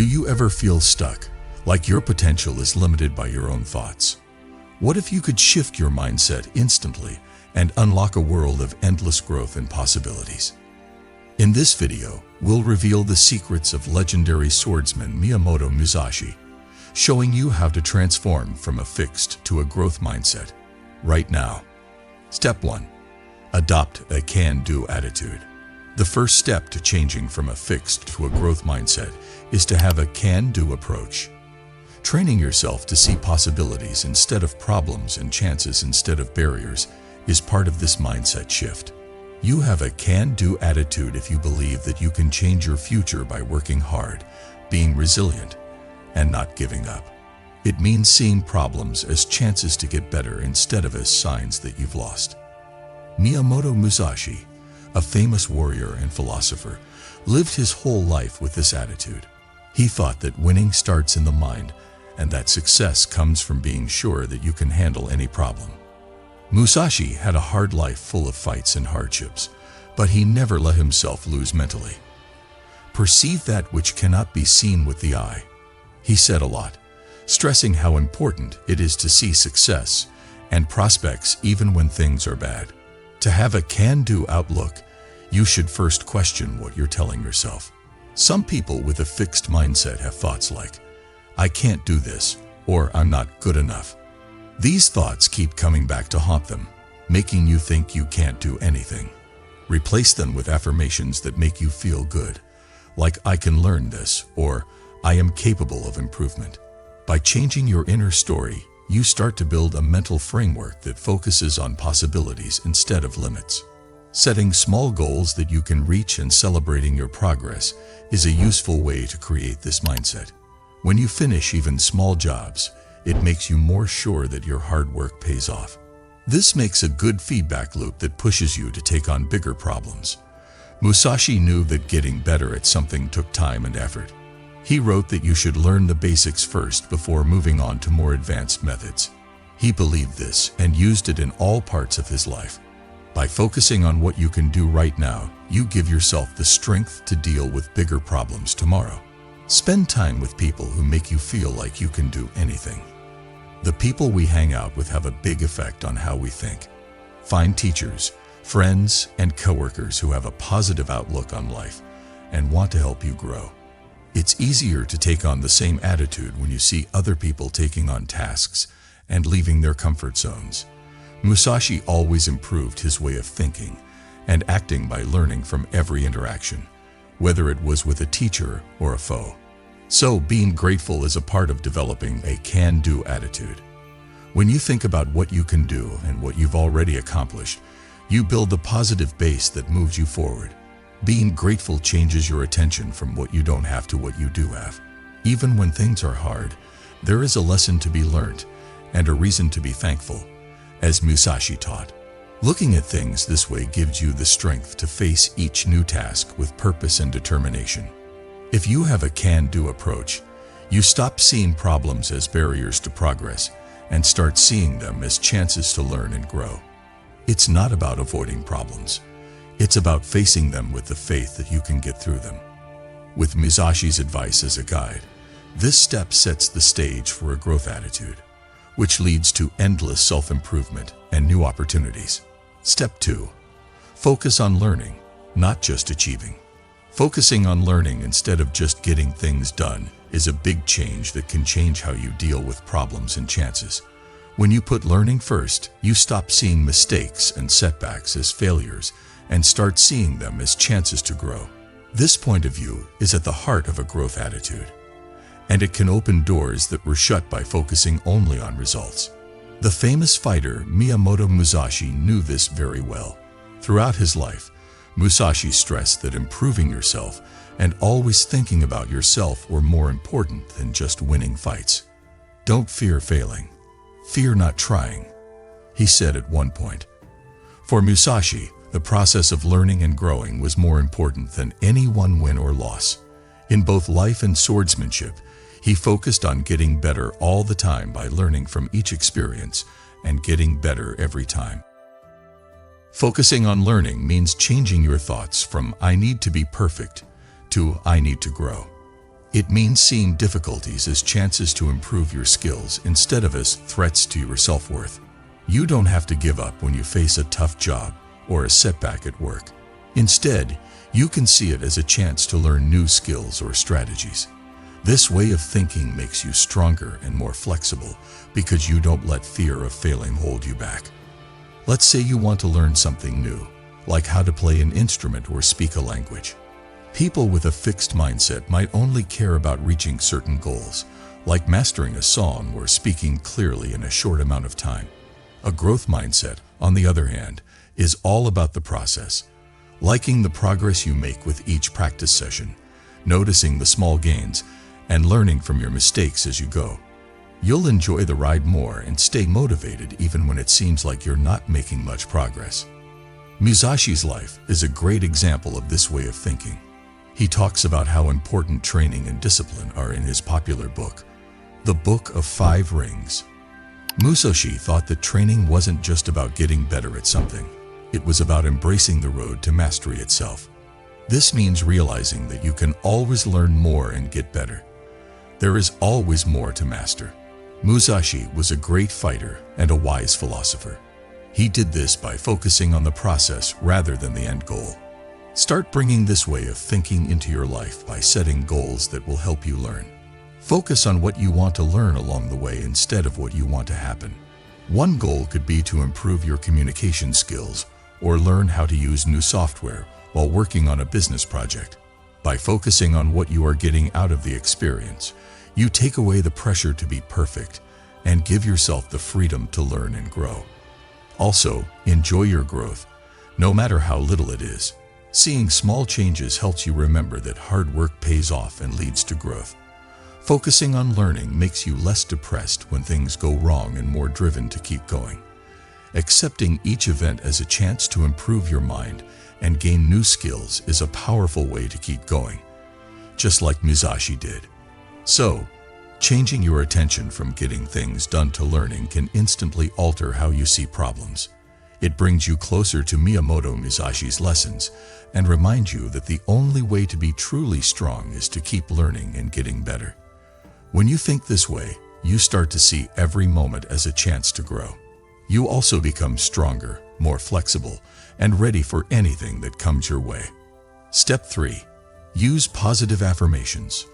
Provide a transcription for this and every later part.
Do you ever feel stuck, like your potential is limited by your own thoughts? What if you could shift your mindset instantly and unlock a world of endless growth and possibilities? In this video, we'll reveal the secrets of legendary swordsman Miyamoto Musashi, showing you how to transform from a fixed to a growth mindset right now. Step 1. Adopt a can-do attitude. The first step to changing from a fixed to a growth mindset is to have a can-do approach. Training yourself to see possibilities instead of problems and chances instead of barriers is part of this mindset shift. You have a can-do attitude if you believe that you can change your future by working hard, being resilient, and not giving up. It means seeing problems as chances to get better instead of as signs that you've lost. Miyamoto Musashi, a famous warrior and philosopher, lived his whole life with this attitude. He thought that winning starts in the mind and that success comes from being sure that you can handle any problem. Musashi had a hard life full of fights and hardships, but he never let himself lose mentally. Perceive that which cannot be seen with the eye, he said a lot, stressing how important it is to see success and prospects even when things are bad. To have a can-do outlook, you should first question what you're telling yourself. Some people with a fixed mindset have thoughts like, "I can't do this," or "I'm not good enough." These thoughts keep coming back to haunt them, making you think you can't do anything. Replace them with affirmations that make you feel good, like "I can learn this," or "I am capable of improvement." By changing your inner story, you start to build a mental framework that focuses on possibilities instead of limits. Setting small goals that you can reach and celebrating your progress is a useful way to create this mindset. When you finish even small jobs, it makes you more sure that your hard work pays off. This makes a good feedback loop that pushes you to take on bigger problems. Musashi knew that getting better at something took time and effort. He wrote that you should learn the basics first before moving on to more advanced methods. He believed this and used it in all parts of his life. By focusing on what you can do right now, you give yourself the strength to deal with bigger problems tomorrow. Spend time with people who make you feel like you can do anything. The people we hang out with have a big effect on how we think. Find teachers, friends, and coworkers who have a positive outlook on life and want to help you grow. It's easier to take on the same attitude when you see other people taking on tasks and leaving their comfort zones. Musashi always improved his way of thinking and acting by learning from every interaction, whether it was with a teacher or a foe. So, being grateful is a part of developing a can-do attitude. When you think about what you can do and what you've already accomplished, you build a positive base that moves you forward. Being grateful changes your attention from what you don't have to what you do have. Even when things are hard, there is a lesson to be learned and a reason to be thankful, as Musashi taught. Looking at things this way gives you the strength to face each new task with purpose and determination. If you have a can-do approach, you stop seeing problems as barriers to progress and start seeing them as chances to learn and grow. It's not about avoiding problems. It's about facing them with the faith that you can get through them. With Musashi's advice as a guide, this step sets the stage for a growth attitude, which leads to endless self-improvement and new opportunities. Step 2. Focus on learning, not just achieving. Focusing on learning instead of just getting things done is a big change that can change how you deal with problems and chances. When you put learning first, you stop seeing mistakes and setbacks as failures and start seeing them as chances to grow. This point of view is at the heart of a growth attitude, and it can open doors that were shut by focusing only on results. The famous fighter Miyamoto Musashi knew this very well. Throughout his life, Musashi stressed that improving yourself and always thinking about yourself were more important than just winning fights. "Don't fear failing. Fear not trying," he said at one point. For Musashi, the process of learning and growing was more important than any one win or loss. In both life and swordsmanship, he focused on getting better all the time by learning from each experience and getting better every time. Focusing on learning means changing your thoughts from "I need to be perfect" to "I need to grow." It means seeing difficulties as chances to improve your skills instead of as threats to your self-worth. You don't have to give up when you face a tough job or a setback at work. Instead, you can see it as a chance to learn new skills or strategies. This way of thinking makes you stronger and more flexible because you don't let fear of failing hold you back. Let's say you want to learn something new, like how to play an instrument or speak a language. People with a fixed mindset might only care about reaching certain goals, like mastering a song or speaking clearly in a short amount of time. A growth mindset, on the other hand, is all about the process, liking the progress you make with each practice session, noticing the small gains, and learning from your mistakes as you go. You'll enjoy the ride more and stay motivated even when it seems like you're not making much progress. Musashi's life is a great example of this way of thinking. He talks about how important training and discipline are in his popular book, The Book of Five Rings. Musashi thought that training wasn't just about getting better at something. It was about embracing the road to mastery itself. This means realizing that you can always learn more and get better. There is always more to master. Musashi was a great fighter and a wise philosopher. He did this by focusing on the process rather than the end goal. Start bringing this way of thinking into your life by setting goals that will help you learn. Focus on what you want to learn along the way instead of what you want to happen. One goal could be to improve your communication skills or learn how to use new software while working on a business project. By focusing on what you are getting out of the experience, you take away the pressure to be perfect and give yourself the freedom to learn and grow. Also, enjoy your growth, no matter how little it is. Seeing small changes helps you remember that hard work pays off and leads to growth. Focusing on learning makes you less depressed when things go wrong and more driven to keep going. Accepting each event as a chance to improve your mind and gain new skills is a powerful way to keep going, just like Musashi did. So, changing your attention from getting things done to learning can instantly alter how you see problems. It brings you closer to Miyamoto Musashi's lessons and reminds you that the only way to be truly strong is to keep learning and getting better. When you think this way, you start to see every moment as a chance to grow. You also become stronger, more flexible, and ready for anything that comes your way. Step 3. Use positive affirmations.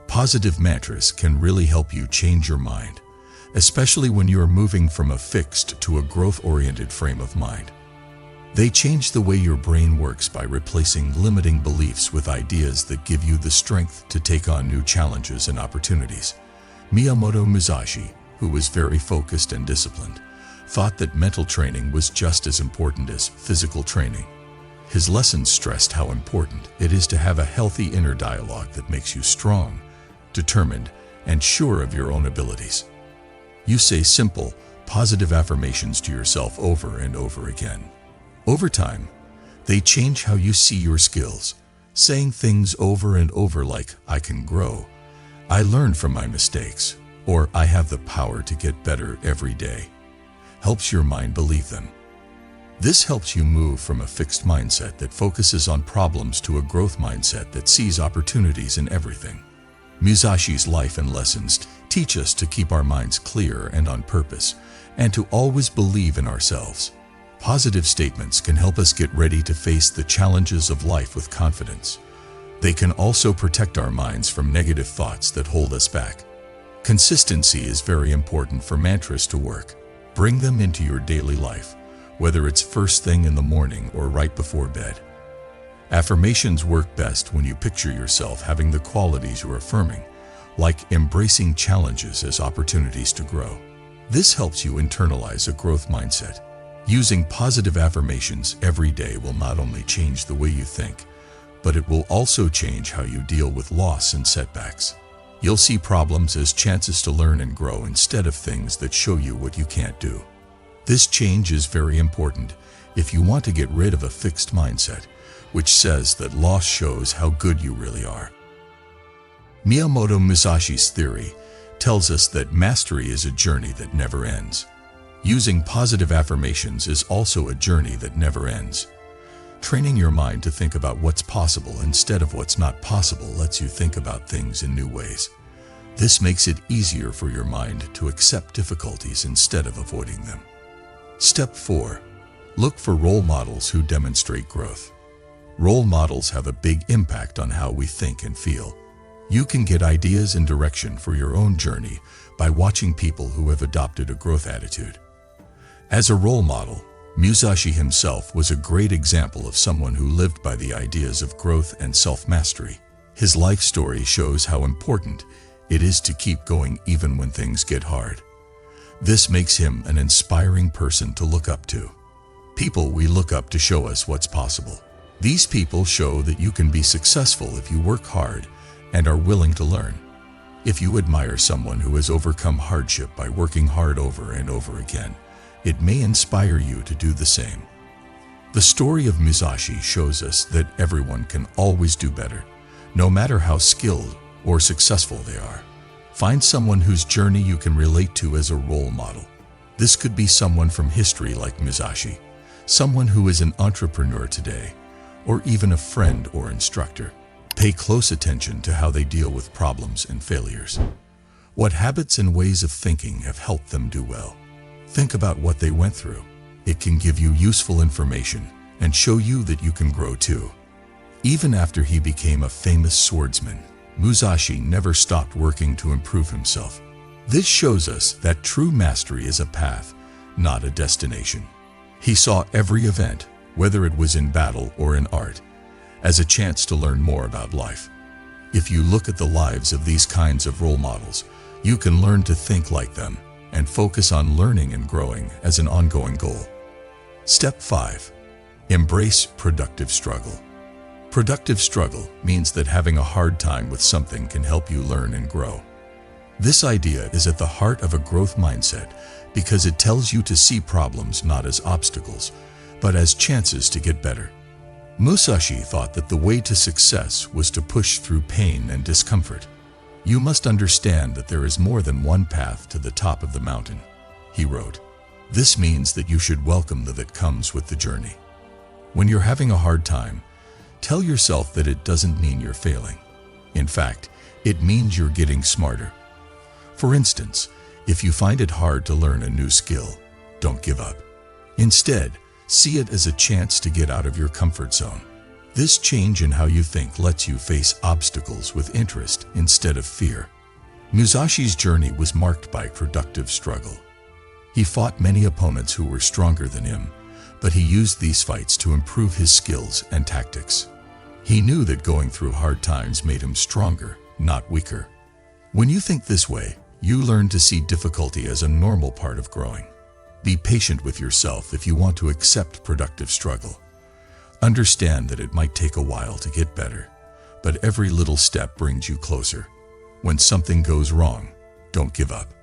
Positive mantras can really help you change your mind, especially when you are moving from a fixed to a growth-oriented frame of mind. They change the way your brain works by replacing limiting beliefs with ideas that give you the strength to take on new challenges and opportunities. Miyamoto Musashi, who was very focused and disciplined, thought that mental training was just as important as physical training. His lessons stressed how important it is to have a healthy inner dialogue that makes you strong, determined, and sure of your own abilities. You say simple, positive affirmations to yourself over and over again. Over time, they change how you see your skills, saying things over and over like, "I can grow," "I learn from my mistakes," or "I have the power to get better every day," helps your mind believe them. This helps you move from a fixed mindset that focuses on problems to a growth mindset that sees opportunities in everything. Musashi's life and lessons teach us to keep our minds clear and on purpose, and to always believe in ourselves. Positive statements can help us get ready to face the challenges of life with confidence. They can also protect our minds from negative thoughts that hold us back. Consistency is very important for mantras to work. Bring them into your daily life, whether it's first thing in the morning or right before bed. Affirmations work best when you picture yourself having the qualities you're affirming, like embracing challenges as opportunities to grow. This helps you internalize a growth mindset. Using positive affirmations every day will not only change the way you think, but it will also change how you deal with loss and setbacks. You'll see problems as chances to learn and grow instead of things that show you what you can't do. This change is very important if you want to get rid of a fixed mindset, which says that loss shows how good you really are. Miyamoto Musashi's theory tells us that mastery is a journey that never ends. Using positive affirmations is also a journey that never ends. Training your mind to think about what's possible instead of what's not possible lets you think about things in new ways. This makes it easier for your mind to accept difficulties instead of avoiding them. Step 4. Look for role models who demonstrate growth. Role models have a big impact on how we think and feel. You can get ideas and direction for your own journey by watching people who have adopted a growth attitude. As a role model, Musashi himself was a great example of someone who lived by the ideas of growth and self-mastery. His life story shows how important it is to keep going even when things get hard. This makes him an inspiring person to look up to. People we look up to show us what's possible. These people show that you can be successful if you work hard and are willing to learn. If you admire someone who has overcome hardship by working hard over and over again, it may inspire you to do the same. The story of Musashi shows us that everyone can always do better, no matter how skilled or successful they are. Find someone whose journey you can relate to as a role model. This could be someone from history like Musashi, someone who is an entrepreneur today, or even a friend or instructor. Pay close attention to how they deal with problems and failures. What habits and ways of thinking have helped them do well? Think about what they went through. It can give you useful information and show you that you can grow too. Even after he became a famous swordsman, Musashi never stopped working to improve himself. This shows us that true mastery is a path, not a destination. He saw every event, whether it was in battle or in art, as a chance to learn more about life. If you look at the lives of these kinds of role models, you can learn to think like them and focus on learning and growing as an ongoing goal. Step 5. Embrace productive struggle. Productive struggle means that having a hard time with something can help you learn and grow. This idea is at the heart of a growth mindset because it tells you to see problems not as obstacles, but as chances to get better. Musashi thought that the way to success was to push through pain and discomfort. You must understand that there is more than one path to the top of the mountain, he wrote. This means that you should welcome that comes with the journey. When you're having a hard time, tell yourself that it doesn't mean you're failing. In fact, it means you're getting smarter. For instance, if you find it hard to learn a new skill, don't give up. Instead, see it as a chance to get out of your comfort zone. This change in how you think lets you face obstacles with interest instead of fear. Musashi's journey was marked by productive struggle. He fought many opponents who were stronger than him, but he used these fights to improve his skills and tactics. He knew that going through hard times made him stronger, not weaker. When you think this way, you learn to see difficulty as a normal part of growing. Be patient with yourself if you want to accept productive struggle. Understand that it might take a while to get better, but every little step brings you closer. When something goes wrong, don't give up.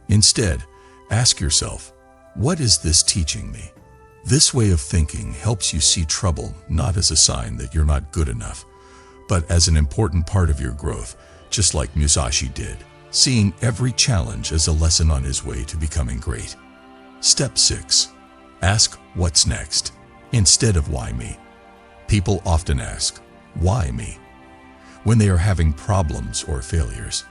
Instead, ask yourself, what is this teaching me? This way of thinking helps you see trouble not as a sign that you're not good enough, but as an important part of your growth, just like Musashi did, seeing every challenge as a lesson on his way to becoming great. Step 6. Ask what's next, instead of why me. People often ask, why me? When they are having problems or failures.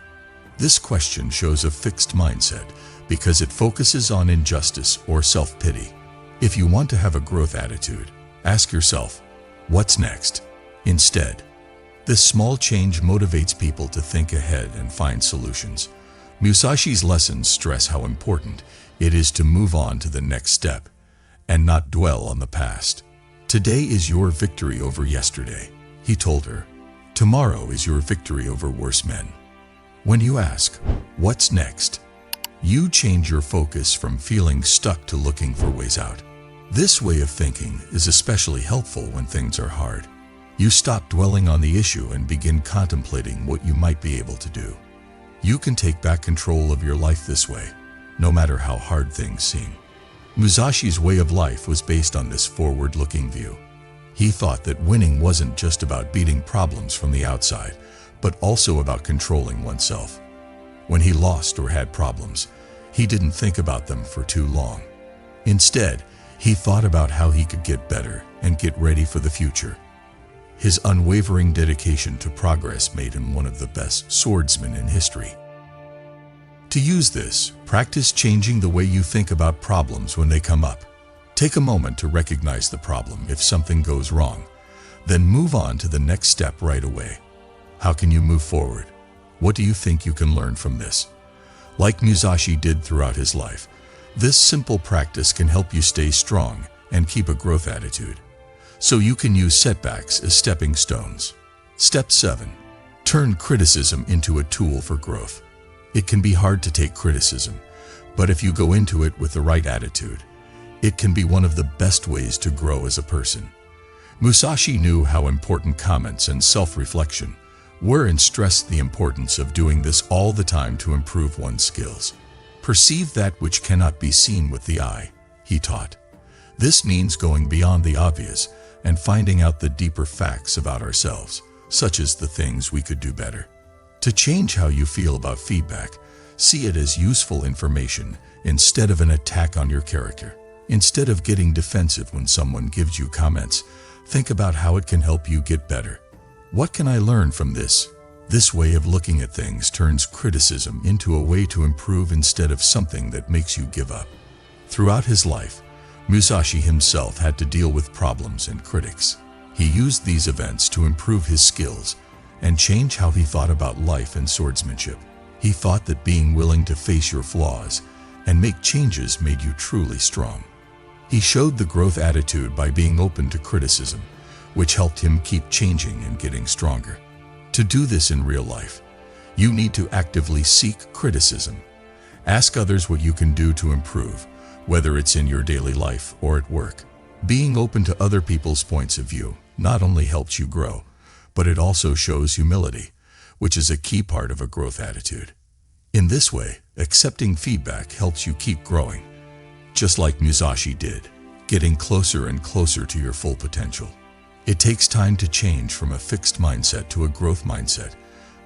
This question shows a fixed mindset because it focuses on injustice or self-pity. If you want to have a growth attitude, ask yourself, what's next? Instead, this small change motivates people to think ahead and find solutions. Musashi's lessons stress how important it is to move on to the next step and not dwell on the past. Today is your victory over yesterday, he told her. Tomorrow is your victory over worse men. When you ask, what's next? You change your focus from feeling stuck to looking for ways out. This way of thinking is especially helpful when things are hard. You stop dwelling on the issue and begin contemplating what you might be able to do. You can take back control of your life this way, no matter how hard things seem. Musashi's way of life was based on this forward-looking view. He thought that winning wasn't just about beating problems from the outside, but also about controlling oneself. When he lost or had problems, he didn't think about them for too long. Instead, He thought about how he could get better and get ready for the future. His unwavering dedication to progress made him one of the best swordsmen in history. To use this, practice changing the way you think about problems when they come up. Take a moment to recognize the problem if something goes wrong, then move on to the next step right away. How can you move forward? What do you think you can learn from this? Like Musashi did throughout his life, this simple practice can help you stay strong and keep a growth attitude, so you can use setbacks as stepping stones. Step 7. Turn criticism into a tool for growth. It can be hard to take criticism, but if you go into it with the right attitude, it can be one of the best ways to grow as a person. Musashi knew how important comments and self-reflection were and stressed the importance of doing this all the time to improve one's skills. Perceive that which cannot be seen with the eye, he taught. This means going beyond the obvious and finding out the deeper facts about ourselves, such as the things we could do better. To change how you feel about feedback, see it as useful information instead of an attack on your character. Instead of getting defensive when someone gives you comments, think about how it can help you get better. What can I learn from this? This way of looking at things turns criticism into a way to improve instead of something that makes you give up. Throughout his life, Musashi himself had to deal with problems and critics. He used these events to improve his skills and change how he thought about life and swordsmanship. He thought that being willing to face your flaws and make changes made you truly strong. He showed the growth attitude by being open to criticism, which helped him keep changing and getting stronger. To do this in real life, you need to actively seek criticism. Ask others what you can do to improve, whether it's in your daily life or at work. Being open to other people's points of view not only helps you grow, but it also shows humility, which is a key part of a growth attitude. In this way, accepting feedback helps you keep growing, just like Musashi did, getting closer and closer to your full potential. It takes time to change from a fixed mindset to a growth mindset,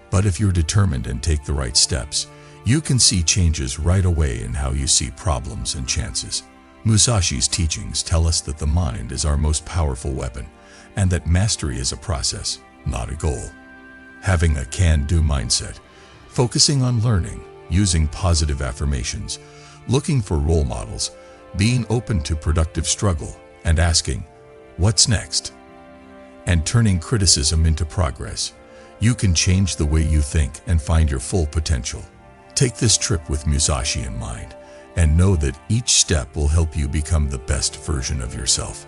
but if you're determined and take the right steps, you can see changes right away in how you see problems and chances. Musashi's teachings tell us that the mind is our most powerful weapon, and that mastery is a process, not a goal. Having a can-do mindset, focusing on learning, using positive affirmations, looking for role models, being open to productive struggle, and asking, "What's next?" and turning criticism into progress, you can change the way you think and find your full potential. Take this trip with Musashi in mind, and know that each step will help you become the best version of yourself.